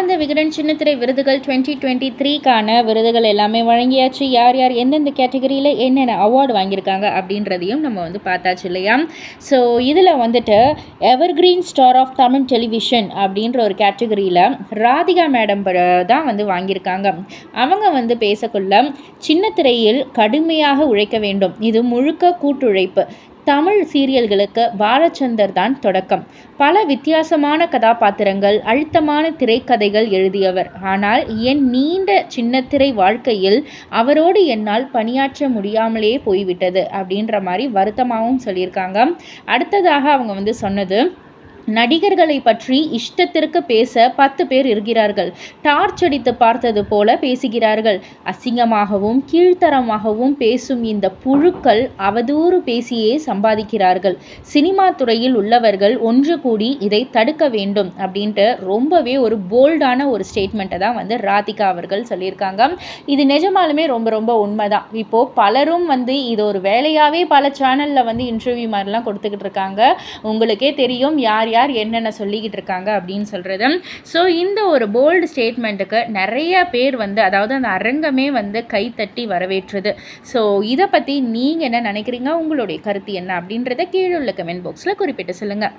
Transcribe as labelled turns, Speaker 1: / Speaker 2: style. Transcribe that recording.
Speaker 1: மாதாந்த விகடன் சின்னத்திரை விருதுகள் 2023க்கான விருதுகள் எல்லாமே வழங்கியாச்சு. யார் யார் எந்தெந்த கேட்டகரியில் என்னென்ன அவார்டு வாங்கியிருக்காங்க அப்படின்றதையும் நம்ம வந்து பார்த்தாச்சு இல்லையா. ஸோ இதில் வந்துட்டு evergreen star of Tamil television அப்படின்ற ஒரு கேட்டகரியில் ராதிகா மேடம் தான் வந்து வாங்கியிருக்காங்க. அவங்க வந்து பேசக்குள்ள சின்னத்திரையில் கடுமையாக உழைக்க வேண்டும், இது முழுக்க கூட்டுழைப்பு. தமிழ் சீரியல்களுக்கு பாலச்சந்தர் தான் தொடக்கம். பல வித்தியாசமான கதாபாத்திரங்கள், அழுத்தமான திரைக்கதைகள் எழுதியவர். ஆனால் என் நீண்ட சின்னத்திரை வாழ்க்கையில் அவரோடு என்னால் பணியாற்ற முடியாமலே போய்விட்டது அப்படின்ற மாதிரி வருத்தமாகவும் சொல்லியிருக்காங்க. அடுத்ததாக அவங்க வந்து சொன்னது, நடிகர்களை பற்றி இஷ்டத்திற்கு பேச 10 பேர் இருக்கிறார்கள். டார்ச் அடித்து பார்த்தது போல பேசுகிறார்கள். அசிங்கமாகவும் கீழ்த்தரமாகவும் பேசும் இந்த புழுக்கள் அவதூறு பேசியே சம்பாதிக்கிறார்கள். சினிமா துறையில் உள்ளவர்கள் ஒன்று கூடி இதை தடுக்க வேண்டும் அப்படின்ட்டு ரொம்பவே ஒரு போல்டான ஒரு ஸ்டேட்மெண்ட்டை தான் வந்து ராதிகா அவர்கள் சொல்லியிருக்காங்க. இது நிஜமாலுமே ரொம்ப ரொம்ப உண்மைதான். இப்போது பலரும் வந்து இது ஒரு வேலையாகவே பல சேனலில் வந்து இன்டர்வியூ மாதிரிலாம் கொடுத்துக்கிட்டு இருக்காங்க. உங்களுக்கே தெரியும் யார் யார் என்னென்ன சொல்லிக்கிட்டு இருக்காங்க அப்படின்னு சொல்கிறது. ஸோ இந்த ஒரு போல்டு ஸ்டேட்மெண்ட்டுக்கு நிறைய பேர் வந்து, அதாவது அந்த அரங்கமே வந்து கைத்தட்டி வரவேற்றுது. ஸோ இதை பற்றி நீங்கள் என்ன நினைக்கிறீங்க, உங்களுடைய கருத்து என்ன அப்படின்றத கீழே உள்ள கமெண்ட் பாக்ஸில் குறிப்பிட்டு சொல்லுங்கள்.